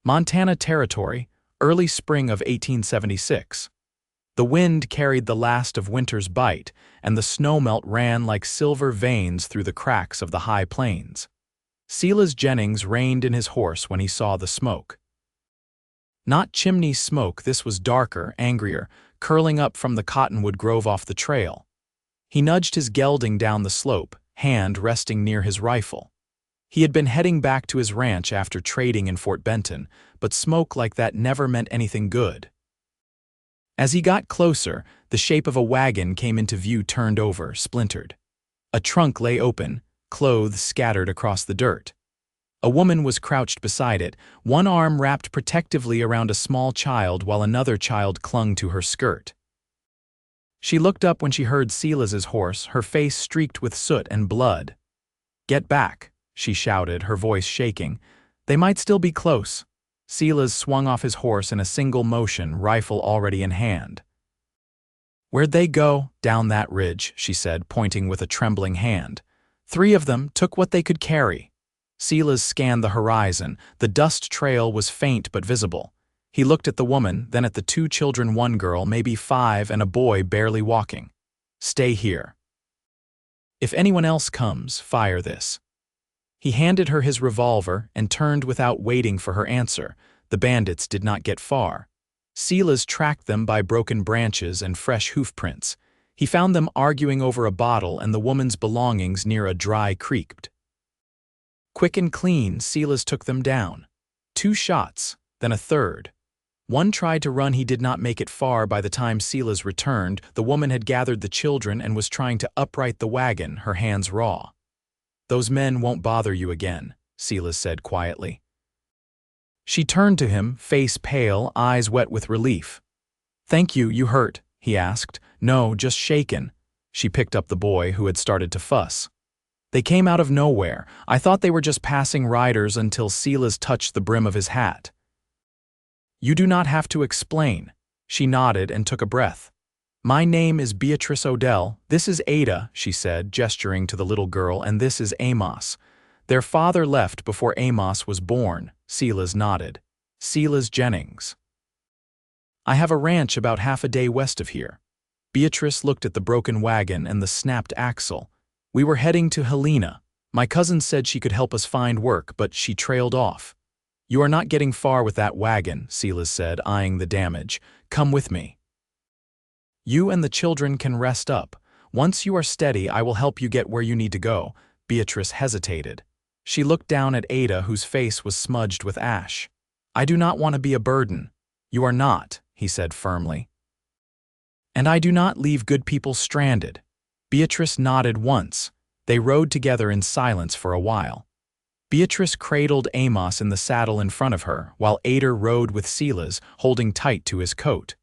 Montana Territory, early spring of 1876. The wind carried the last of winter's bite, and the snowmelt ran like silver veins through the cracks of the high plains. Silas Jennings reined in his horse when he saw the smoke. Not chimney smoke, this was darker, angrier, curling up from the cottonwood grove off the trail. He nudged his gelding down the slope, hand resting near his rifle. He had been heading back to his ranch after trading in Fort Benton, but smoke like that never meant anything good. As he got closer, the shape of a wagon came into view, turned over, splintered. A trunk lay open, clothes scattered across the dirt. A woman was crouched beside it, one arm wrapped protectively around a small child while another child clung to her skirt. She looked up when she heard Silas's horse, her face streaked with soot and blood. "Get back," she shouted, her voice shaking. "They might still be close." Silas swung off his horse in a single motion, rifle already in hand. "Where'd they go?" "Down that ridge," she said, pointing with a trembling hand. "3 of them took what they could carry." Silas scanned the horizon. The dust trail was faint but visible. He looked at the woman, then at the 2 children, 1 girl, maybe 5, and a boy barely walking. "Stay here. If anyone else comes, fire this." He handed her his revolver and turned without waiting for her answer. The bandits did not get far. Silas tracked them by broken branches and fresh hoof prints. He found them arguing over a bottle and the woman's belongings near a dry creek. Quick and clean, Silas took them down. 2 shots, then a third. One tried to run. He did not make it far by the time Silas returned. The woman had gathered the children and was trying to upright the wagon, her hands raw. "Those men won't bother you again," Silas said quietly. She turned to him, face pale, eyes wet with relief. "Thank you, you hurt?" he asked. "No, just shaken." She picked up the boy, who had started to fuss. "They came out of nowhere. I thought they were just passing riders," until Silas touched the brim of his hat. "You do not have to explain." She nodded and took a breath. "My name is Beatrice O'Dell. This is Ada," she said, gesturing to the little girl, "and this is Amos. Their father left before Amos was born." Silas nodded. "Silas Jennings. I have a ranch about half a day west of here." Beatrice looked at the broken wagon and the snapped axle. "We were heading to Helena. My cousin said she could help us find work, but she trailed off." "You are not getting far with that wagon," Silas said, eyeing the damage. "Come with me. You and the children can rest up. Once you are steady, I will help you get where you need to go." Beatrice hesitated. She looked down at Ada, whose face was smudged with ash. "I do not want to be a burden." "You are not," he said firmly. "And I do not leave good people stranded." Beatrice nodded once. They rode together in silence for a while. Beatrice cradled Amos in the saddle in front of her, while Ada rode with Silas, holding tight to his coat.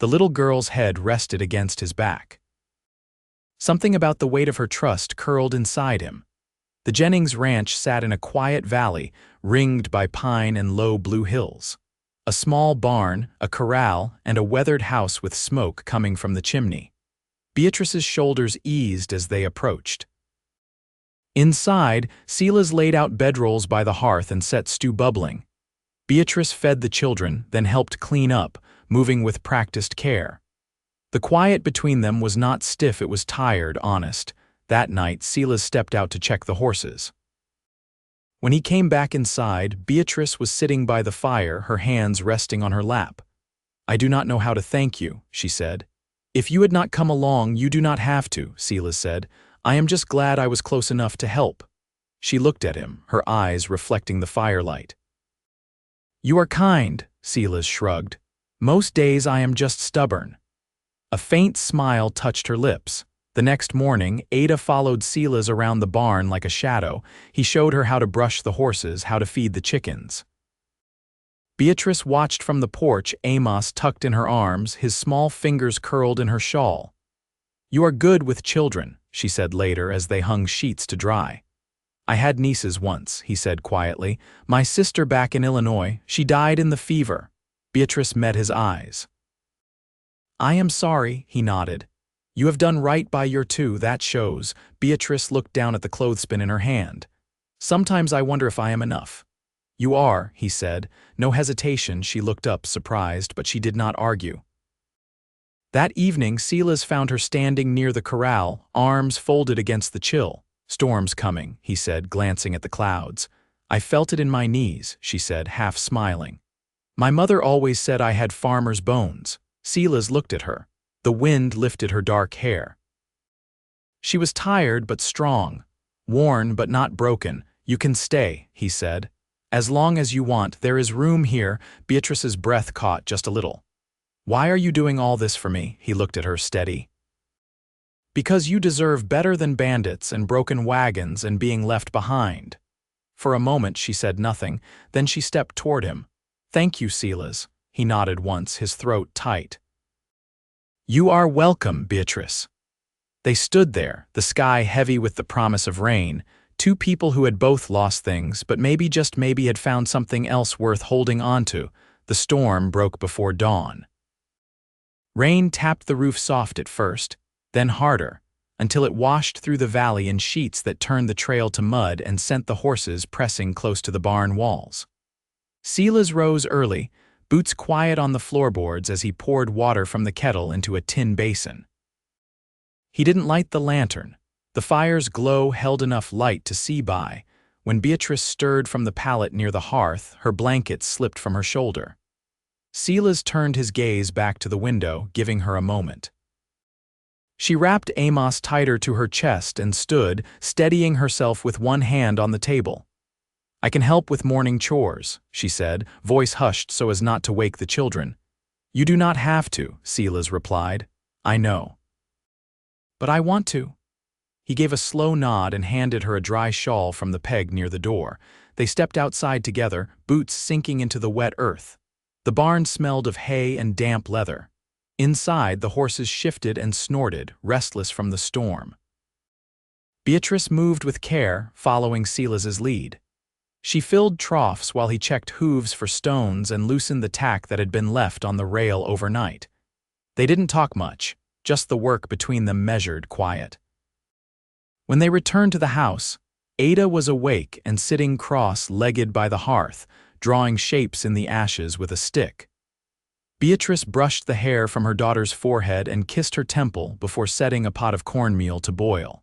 The little girl's head rested against his back. Something about the weight of her trust curled inside him. The Jennings ranch sat in a quiet valley, ringed by pine and low blue hills. A small barn, a corral, and a weathered house with smoke coming from the chimney. Beatrice's shoulders eased as they approached. Inside, Silas laid out bedrolls by the hearth and set stew bubbling. Beatrice fed the children, then helped clean up, moving with practiced care. The quiet between them was not stiff, it was tired, honest. That night, Silas stepped out to check the horses. When he came back inside, Beatrice was sitting by the fire, her hands resting on her lap. "I do not know how to thank you," she said. "If you had not come along, you do not have to," Silas said. "I am just glad I was close enough to help." She looked at him, her eyes reflecting the firelight. "You are kind," Silas shrugged. "Most days I am just stubborn." A faint smile touched her lips. The next morning, Ada followed Silas around the barn like a shadow. He showed her how to brush the horses, how to feed the chickens. Beatrice watched from the porch, Amos tucked in her arms, his small fingers curled in her shawl. "You are good with children," she said later as they hung sheets to dry. "I had nieces once," he said quietly. "My sister back in Illinois, she died in the fever." Beatrice met his eyes. "I am sorry," he nodded. "You have done right by your 2, that shows." Beatrice looked down at the clothespin in her hand. "Sometimes I wonder if I am enough. "You are," he said. No hesitation, she looked up, surprised, but she did not argue. That evening, Silas found her standing near the corral, arms folded against the chill. "Storm's coming," he said, glancing at the clouds. "I felt it in my knees," she said, half smiling. "My mother always said I had farmer's bones." Silas looked at her. The wind lifted her dark hair. She was tired but strong, worn but not broken. "You can stay," he said. "As long as you want, there is room here." Beatrice's breath caught just a little. "Why are you doing all this for me?" He looked at her, steady. "Because you deserve better than bandits and broken wagons and being left behind." For a moment she said nothing, then she stepped toward him. "Thank you, Silas." He nodded once, his throat tight. "You are welcome, Beatrice." They stood there, the sky heavy with the promise of rain, two people who had both lost things, but maybe, just maybe, had found something else worth holding on to. The storm broke before dawn. Rain tapped the roof soft at first, then harder, until it washed through the valley in sheets that turned the trail to mud and sent the horses pressing close to the barn walls. Silas rose early, boots quiet on the floorboards as he poured water from the kettle into a tin basin. He didn't light the lantern. The fire's glow held enough light to see by. When Beatrice stirred from the pallet near the hearth, her blanket slipped from her shoulder. Silas turned his gaze back to the window, giving her a moment. She wrapped Amos tighter to her chest and stood, steadying herself with one hand on the table. "I can help with morning chores," she said, voice hushed so as not to wake the children. "You do not have to," Silas replied. "I know. But I want to." He gave a slow nod and handed her a dry shawl from the peg near the door. They stepped outside together, boots sinking into the wet earth. The barn smelled of hay and damp leather. Inside, the horses shifted and snorted, restless from the storm. Beatrice moved with care, following Silas's lead. She filled troughs while he checked hooves for stones and loosened the tack that had been left on the rail overnight. They didn't talk much, just the work between them measured, quiet. When they returned to the house, Ada was awake and sitting cross-legged by the hearth, drawing shapes in the ashes with a stick. Beatrice brushed the hair from her daughter's forehead and kissed her temple before setting a pot of cornmeal to boil.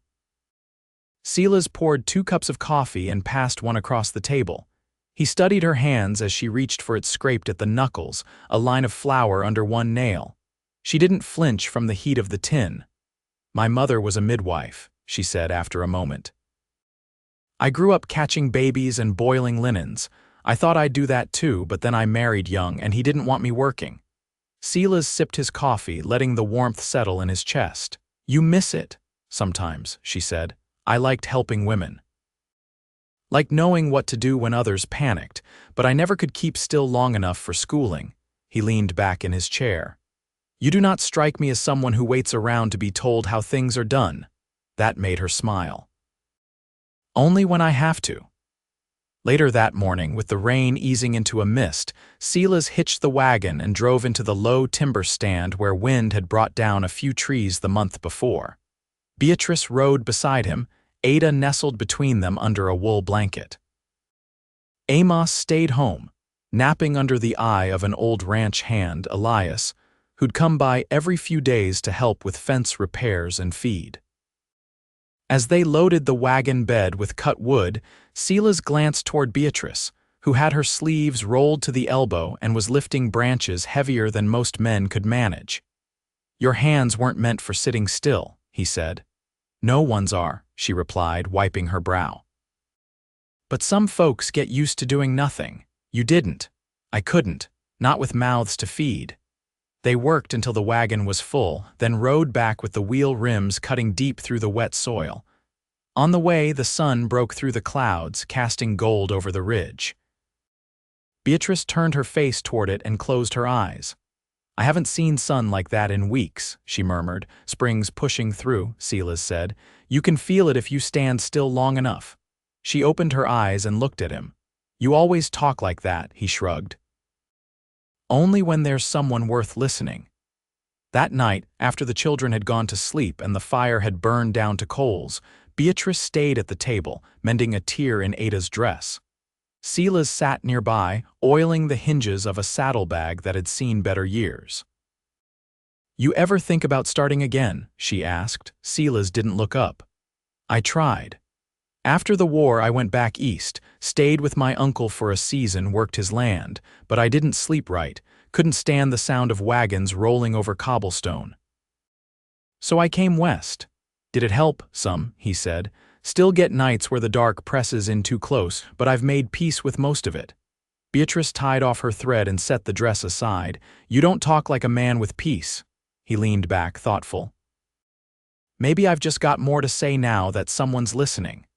Silas poured 2 cups of coffee and passed one across the table. He studied her hands as she reached for it, scraped at the knuckles, a line of flour under one nail. She didn't flinch from the heat of the tin. "My mother was a midwife," she said after a moment. "I grew up catching babies and boiling linens. I thought I'd do that too, but then I married young and he didn't want me working." Silas sipped his coffee, letting the warmth settle in his chest. "You miss it." "Sometimes," she said. "I liked helping women. Like knowing what to do when others panicked, but I never could keep still long enough for schooling." He leaned back in his chair. "You do not strike me as someone who waits around to be told how things are done." That made her smile. "Only when I have to." Later that morning, with the rain easing into a mist, Silas hitched the wagon and drove into the low timber stand where wind had brought down a few trees the month before. Beatrice rode beside him, Ada nestled between them under a wool blanket. Amos stayed home, napping under the eye of an old ranch hand, Elias, who'd come by every few days to help with fence repairs and feed. As they loaded the wagon bed with cut wood, Silas glanced toward Beatrice, who had her sleeves rolled to the elbow and was lifting branches heavier than most men could manage. "Your hands weren't meant for sitting still," he said. "No one's are," she replied, wiping her brow. "But some folks get used to doing nothing. You didn't. I couldn't, not with mouths to feed." They worked until the wagon was full, then rode back with the wheel rims cutting deep through the wet soil. On the way, the sun broke through the clouds, casting gold over the ridge. Beatrice turned her face toward it and closed her eyes. "I haven't seen sun like that in weeks," she murmured. "Spring's pushing through," Silas said. "You can feel it if you stand still long enough." She opened her eyes and looked at him. "You always talk like that," he shrugged. "Only when there's someone worth listening." That night, after the children had gone to sleep and the fire had burned down to coals, Beatrice stayed at the table, mending a tear in Ada's dress. Silas sat nearby, oiling the hinges of a saddlebag that had seen better years. "You ever think about starting again?" she asked. Silas didn't look up. "I tried. After the war I went back east, stayed with my uncle for a season, worked his land, but I didn't sleep right, couldn't stand the sound of wagons rolling over cobblestone. So I came west. Did it help? Some," he said. "Still get nights where the dark presses in too close, but I've made peace with most of it." Beatrice tied off her thread and set the dress aside. "You don't talk like a man with peace." He leaned back, thoughtful. "Maybe I've just got more to say now that someone's listening."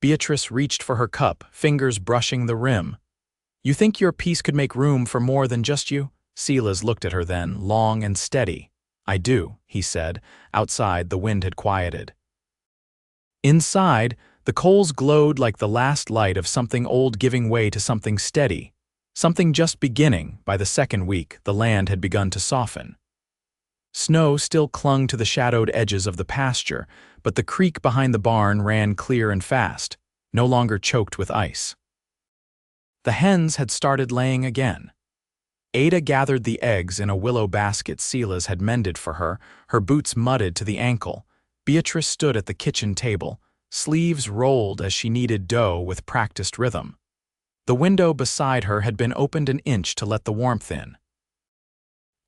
Beatrice reached for her cup, fingers brushing the rim. "You think your peace could make room for more than just you?" Silas looked at her then, long and steady. "I do," he said. Outside, the wind had quieted. Inside, the coals glowed like the last light of something old giving way to something steady, something just beginning. By the second week, the land had begun to soften. Snow still clung to the shadowed edges of the pasture, but the creek behind the barn ran clear and fast, no longer choked with ice. The hens had started laying again. Ada gathered the eggs in a willow basket Silas had mended for her, her boots mudded to the ankle. Beatrice stood at the kitchen table, sleeves rolled as she kneaded dough with practiced rhythm. The window beside her had been opened an inch to let the warmth in.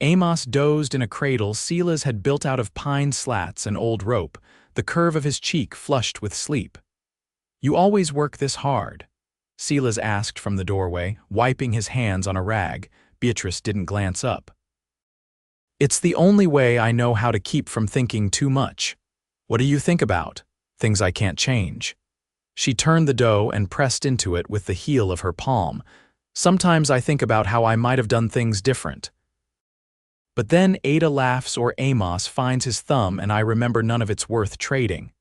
Amos dozed in a cradle Silas had built out of pine slats and old rope, the curve of his cheek flushed with sleep. "You always work this hard?" Silas asked from the doorway, wiping his hands on a rag. Beatrice didn't glance up. "It's the only way I know how to keep from thinking too much." "What do you think about?" "Things I can't change." She turned the dough and pressed into it with the heel of her palm. "Sometimes I think about how I might have done things different. But then Ada laughs or Amos finds his thumb and I remember none of it's worth trading."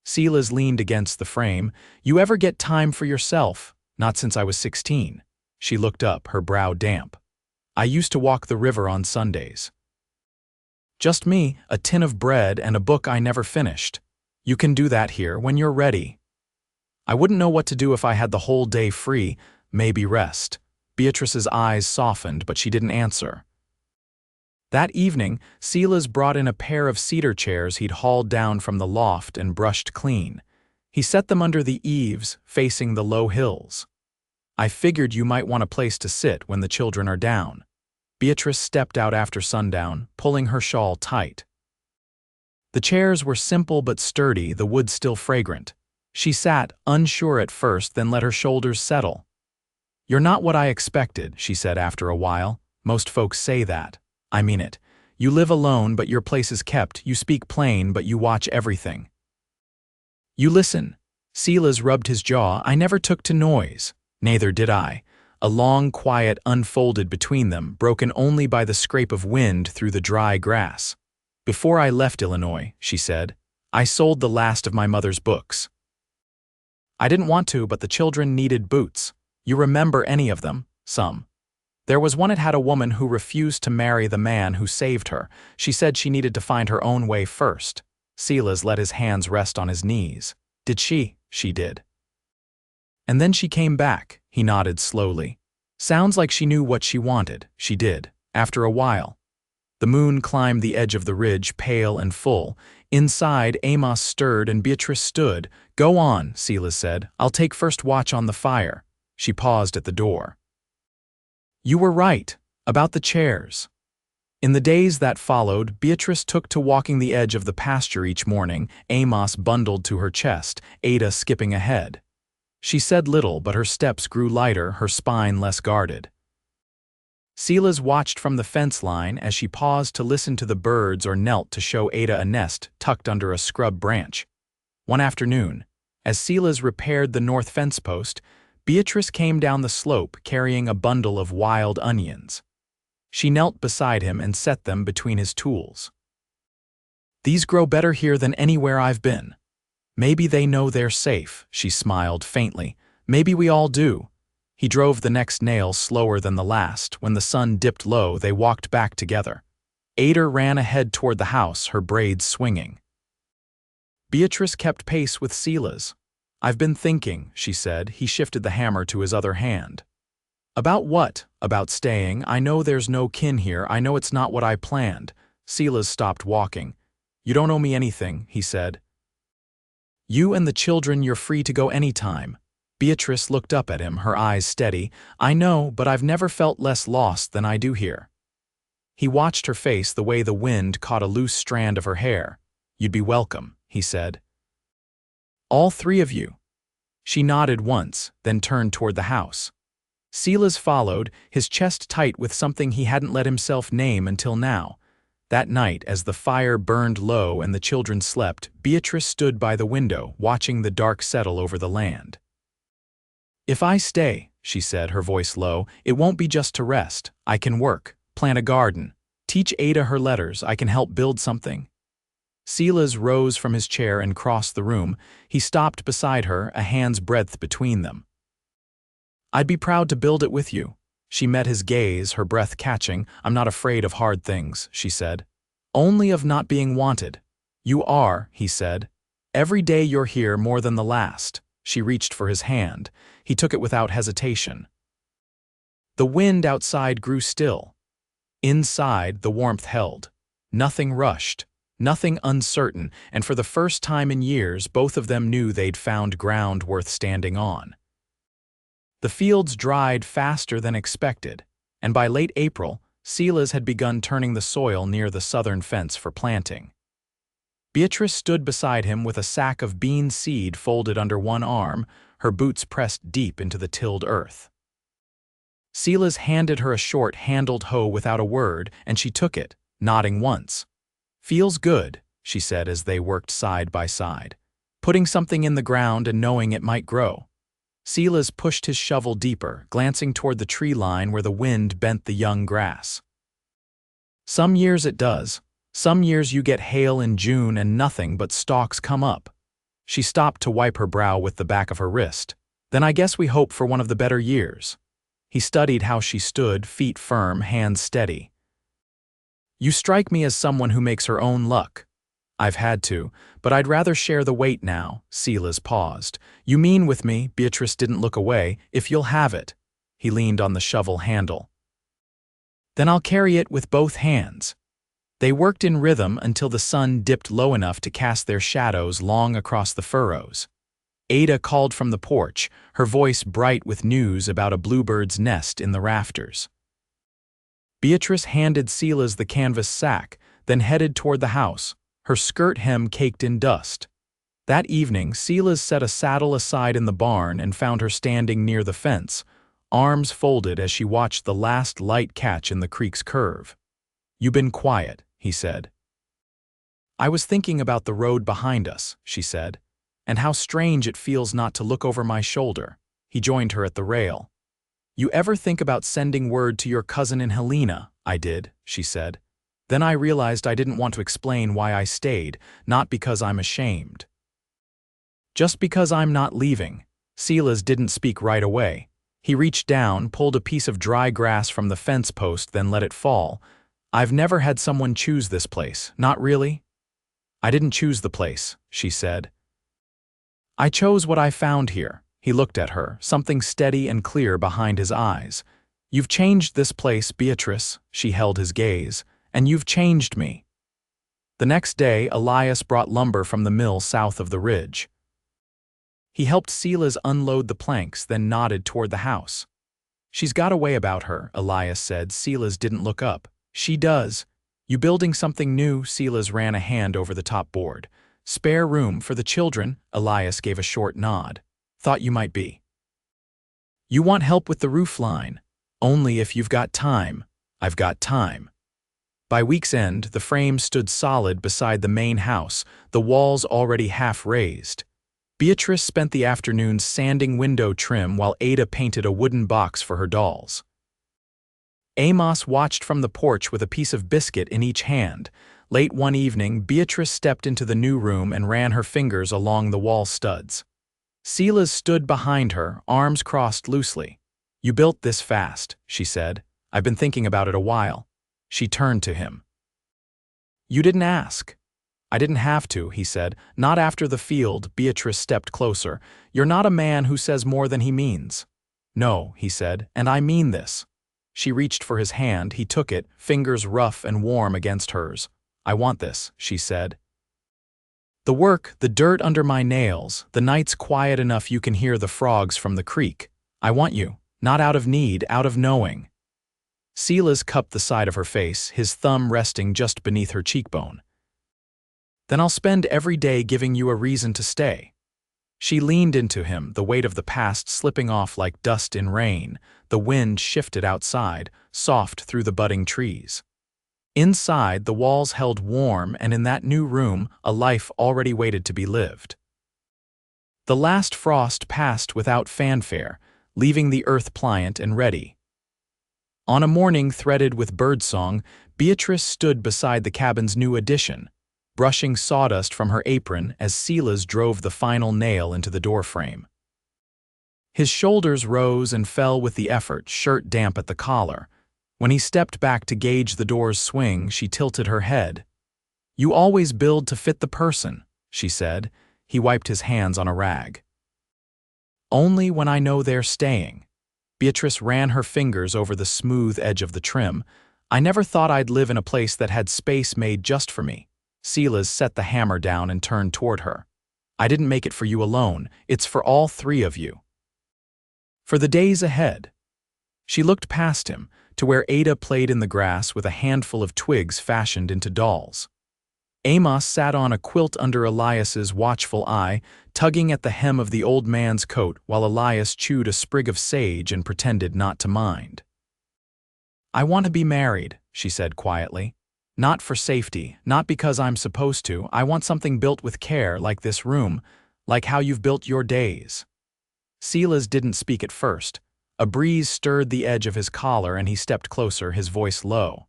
Silas leaned against the frame. "You ever get time for yourself?" "Not since I was 16. She looked up, her brow damp. "I used to walk the river on Sundays. Just me, a tin of bread, and a book I never finished. You can do that here when you're ready." "I wouldn't know what to do if I had the whole day free, maybe rest." Beatrice's eyes softened, but she didn't answer. That evening, Silas brought in a pair of cedar chairs he'd hauled down from the loft and brushed clean. He set them under the eaves, facing the low hills. "I figured you might want a place to sit when the children are down." Beatrice stepped out after sundown, pulling her shawl tight. The chairs were simple but sturdy, the wood still fragrant. She sat, unsure at first, then let her shoulders settle. "You're not what I expected," she said after a while. "Most folks say that. I mean it. You live alone, but your place is kept. You speak plain, but you watch everything. You listen." Silas rubbed his jaw. "I never took to noise." "Neither did I." A long quiet unfolded between them, broken only by the scrape of wind through the dry grass. "Before I left Illinois," she said, "I sold the last of my mother's books. I didn't want to, but the children needed boots. You remember any of them?" "Some. There was one that had a woman who refused to marry the man who saved her. She said she needed to find her own way first." Silas let his hands rest on his knees. "Did she?" "She did. And then she came back." He nodded slowly. "Sounds like she knew what she wanted." "She did. After a while." The moon climbed the edge of the ridge, pale and full. Inside, Amos stirred and Beatrice stood. "Go on," Silas said. "I'll take first watch on the fire." She paused at the door. "You were right, about the chairs." In the days that followed, Beatrice took to walking the edge of the pasture each morning, Amos bundled to her chest, Ada skipping ahead. She said little, but her steps grew lighter, her spine less guarded. Silas watched from the fence line as she paused to listen to the birds or knelt to show Ada a nest tucked under a scrub branch. One afternoon, as Silas repaired the north fence post, Beatrice came down the slope carrying a bundle of wild onions. She knelt beside him and set them between his tools. "These grow better here than anywhere I've been." "Maybe they know they're safe," she smiled faintly. "Maybe we all do." He drove the next nail slower than the last. When the sun dipped low, they walked back together. Ada ran ahead toward the house, her braids swinging. Beatrice kept pace with Silas. "I've been thinking," she said. He shifted the hammer to his other hand. "About what? About staying. I know there's no kin here. I know it's not what I planned." Silas stopped walking. "You don't owe me anything," he said. "You and the children, you're free to go anytime." Beatrice looked up at him, her eyes steady. "I know, but I've never felt less lost than I do here." He watched her face the way the wind caught a loose strand of her hair. "You'd be welcome," he said. "All three of you?" She nodded once, then turned toward the house. Silas followed, his chest tight with something he hadn't let himself name until now. That night, as the fire burned low and the children slept, Beatrice stood by the window, watching the dark settle over the land. "If I stay," she said, her voice low, "it won't be just to rest. I can work, plant a garden, teach Ada her letters. I can help build something." Silas rose from his chair and crossed the room. He stopped beside her, a hand's breadth between them. "I'd be proud to build it with you." She met his gaze, her breath catching. "I'm not afraid of hard things," she said. "Only of not being wanted." "You are," he said. "Every day you're here more than the last." She reached for his hand. He took it without hesitation. The wind outside grew still. Inside, the warmth held. Nothing rushed, nothing uncertain, and for the first time in years, both of them knew they'd found ground worth standing on. The fields dried faster than expected, and by late April, Silas had begun turning the soil near the southern fence for planting. Beatrice stood beside him with a sack of bean seed folded under one arm, her boots pressed deep into the tilled earth. Silas handed her a short-handled hoe without a word, and she took it, nodding once. "Feels good," she said as they worked side by side, putting something in the ground and knowing it might grow. Silas pushed his shovel deeper, glancing toward the tree line where the wind bent the young grass. "Some years it does. Some years you get hail in June and nothing but stalks come up." She stopped to wipe her brow with the back of her wrist. "Then I guess we hope for one of the better years." He studied how she stood, feet firm, hands steady. "You strike me as someone who makes her own luck." "I've had to, but I'd rather share the weight now." Silas paused. "You mean with me," Beatrice didn't look away, "if you'll have it." He leaned on the shovel handle. "Then I'll carry it with both hands." They worked in rhythm until the sun dipped low enough to cast their shadows long across the furrows. Ada called from the porch, her voice bright with news about a bluebird's nest in the rafters. Beatrice handed Silas the canvas sack, then headed toward the house, her skirt hem caked in dust. That evening, Silas set a saddle aside in the barn and found her standing near the fence, arms folded as she watched the last light catch in the creek's curve. "You've been quiet," he said. "I was thinking about the road behind us," she said, "and how strange it feels not to look over my shoulder." He joined her at the rail. "You ever think about sending word to your cousin in Helena?" "I did," she said. "Then I realized I didn't want to explain why I stayed, not because I'm ashamed. Just because I'm not leaving." Silas didn't speak right away. He reached down, pulled a piece of dry grass from the fence post, then let it fall. "I've never had someone choose this place, not really." "I didn't choose the place," she said. "I chose what I found here." He looked at her, something steady and clear behind his eyes. "You've changed this place, Beatrice," she held his gaze, "and you've changed me." The next day, Elias brought lumber from the mill south of the ridge. He helped Silas unload the planks, then nodded toward the house. "She's got a way about her," Elias said. Silas didn't look up. "She does." "You building something new?" Silas ran a hand over the top board. "Spare room for the children?" Elias gave a short nod. "Thought you might be." "You want help with the roof line?" "Only if you've got time." "I've got time." By week's end, the frame stood solid beside the main house, the walls already half raised. Beatrice spent the afternoons sanding window trim while Ada painted a wooden box for her dolls. Amos watched from the porch with a piece of biscuit in each hand. Late one evening, Beatrice stepped into the new room and ran her fingers along the wall studs. Silas stood behind her, arms crossed loosely. "You built this fast," she said. "I've been thinking about it a while." She turned to him. "You didn't ask." I didn't have to, he said. Not after the field. Beatrice stepped closer. You're not a man who says more than he means. No, he said, and I mean this. She reached for his hand. He took it, fingers rough and warm against hers. I want this, she said. The work, the dirt under my nails, the nights quiet enough you can hear the frogs from the creek. I want you, not out of need, out of knowing. Silas cupped the side of her face, his thumb resting just beneath her cheekbone. Then I'll spend every day giving you a reason to stay. She leaned into him, the weight of the past slipping off like dust in rain. The wind shifted outside, soft through the budding trees. Inside, the walls held warm, and in that new room, a life already waited to be lived. The last frost passed without fanfare, leaving the earth pliant and ready. On a morning threaded with birdsong, Beatrice stood beside the cabin's new addition, brushing sawdust from her apron as Silas drove the final nail into the doorframe. His shoulders rose and fell with the effort, shirt damp at the collar. When he stepped back to gauge the door's swing, she tilted her head. You always build to fit the person, she said. He wiped his hands on a rag. Only when I know they're staying. Beatrice ran her fingers over the smooth edge of the trim. I never thought I'd live in a place that had space made just for me. Silas set the hammer down and turned toward her. I didn't make it for you alone. It's for all three of you. For the days ahead. She looked past him, to where Ada played in the grass with a handful of twigs fashioned into dolls. Amos sat on a quilt under Elias's watchful eye, tugging at the hem of the old man's coat while Elias chewed a sprig of sage and pretended not to mind. I want to be married, she said quietly. Not for safety, not because I'm supposed to. I want something built with care, like this room, like how you've built your days. Silas didn't speak at first. A breeze stirred the edge of his collar and he stepped closer, his voice low.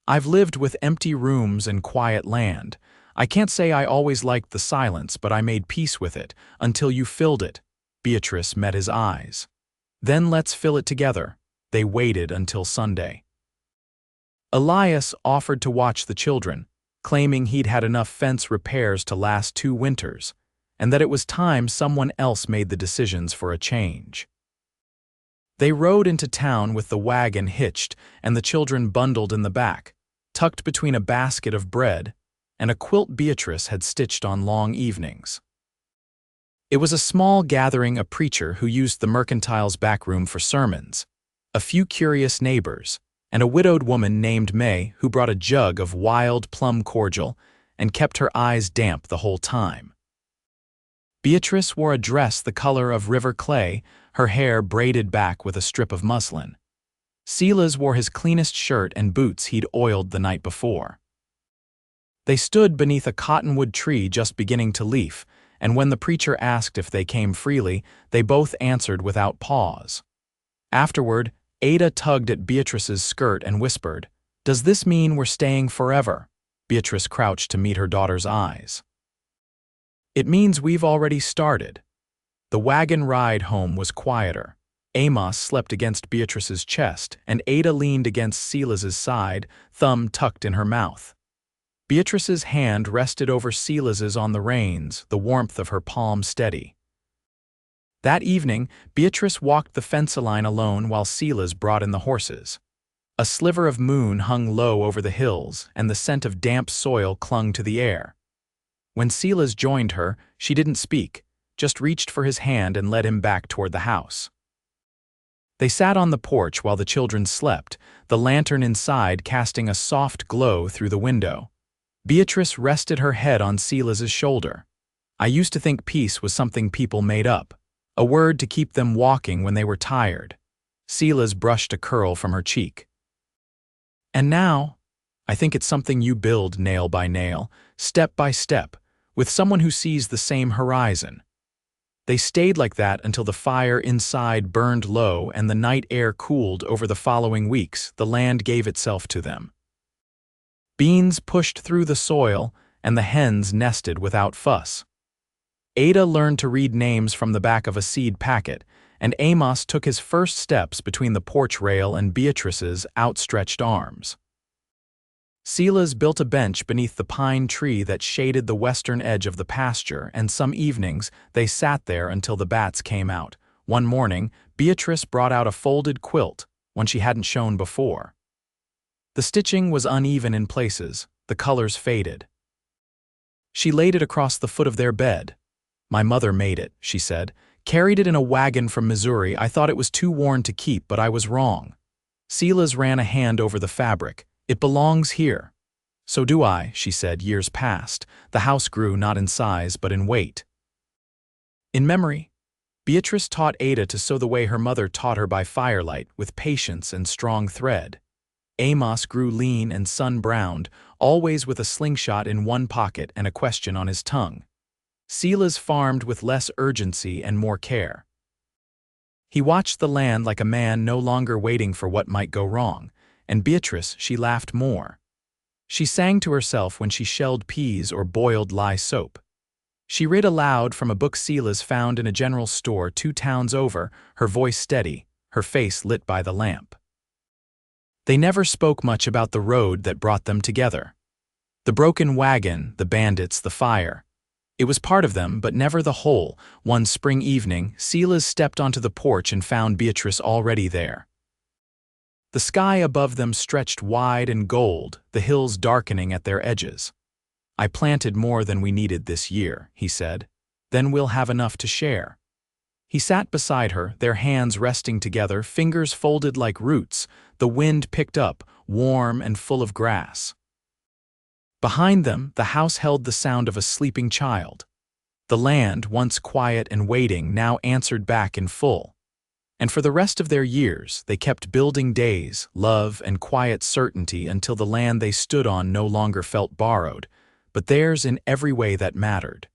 I've lived with empty rooms and quiet land. I can't say I always liked the silence, but I made peace with it, until you filled it. Beatrice met his eyes. Then let's fill it together. They waited until Sunday. Elias offered to watch the children, claiming he'd had enough fence repairs to last 2 winters, and that it was time someone else made the decisions for a change. They rode into town with the wagon hitched and the children bundled in the back, tucked between a basket of bread and a quilt Beatrice had stitched on long evenings. It was a small gathering, a preacher who used the mercantile's back room for sermons, a few curious neighbors, and a widowed woman named May who brought a jug of wild plum cordial and kept her eyes damp the whole time. Beatrice wore a dress the color of river clay, her hair braided back with a strip of muslin. Silas wore his cleanest shirt and boots he'd oiled the night before. They stood beneath a cottonwood tree just beginning to leaf, and when the preacher asked if they came freely, they both answered without pause. Afterward, Ada tugged at Beatrice's skirt and whispered, "Does this mean we're staying forever?" Beatrice crouched to meet her daughter's eyes. "It means we've already started." The wagon ride home was quieter. Amos slept against Beatrice's chest, and Ada leaned against Silas's side, thumb tucked in her mouth. Beatrice's hand rested over Silas's on the reins, the warmth of her palm steady. That evening, Beatrice walked the fence line alone while Silas brought in the horses. A sliver of moon hung low over the hills, and the scent of damp soil clung to the air. When Silas joined her, she didn't speak, just reached for his hand and led him back toward the house. They sat on the porch while the children slept, the lantern inside casting a soft glow through the window. Beatrice rested her head on Silas's shoulder. I used to think peace was something people made up, a word to keep them walking when they were tired. Silas brushed a curl from her cheek. And now, I think it's something you build nail by nail, step by step, with someone who sees the same horizon. They stayed like that until the fire inside burned low and the night air cooled. Over the following weeks, the land gave itself to them. Beans pushed through the soil, and the hens nested without fuss. Ada learned to read names from the back of a seed packet, and Amos took his first steps between the porch rail and Beatrice's outstretched arms. Silas built a bench beneath the pine tree that shaded the western edge of the pasture, and some evenings they sat there until the bats came out. One morning, Beatrice brought out a folded quilt, one she hadn't shown before. The stitching was uneven in places, the colors faded. She laid it across the foot of their bed. "My mother made it," she said. "Carried it in a wagon from Missouri. I thought it was too worn to keep, but I was wrong." Silas ran a hand over the fabric. "It belongs here." "So do I," she said. Years passed. The house grew not in size, but in weight. In memory, Beatrice taught Ada to sew the way her mother taught her by firelight, with patience and strong thread. Amos grew lean and sun-browned, always with a slingshot in one pocket and a question on his tongue. Silas farmed with less urgency and more care. He watched the land like a man no longer waiting for what might go wrong, and Beatrice, she laughed more. She sang to herself when she shelled peas or boiled lye soap. She read aloud from a book Silas found in a general store 2 towns over, her voice steady, her face lit by the lamp. They never spoke much about the road that brought them together. The broken wagon, the bandits, the fire. It was part of them, but never the whole. One spring evening, Silas stepped onto the porch and found Beatrice already there. The sky above them stretched wide and gold, the hills darkening at their edges. "I planted more than we needed this year," he said. "Then we'll have enough to share." He sat beside her, their hands resting together, fingers folded like roots. The wind picked up, warm and full of grass. Behind them, the house held the sound of a sleeping child. The land, once quiet and waiting, now answered back in full. And for the rest of their years, they kept building days, love, and quiet certainty until the land they stood on no longer felt borrowed, but theirs in every way that mattered.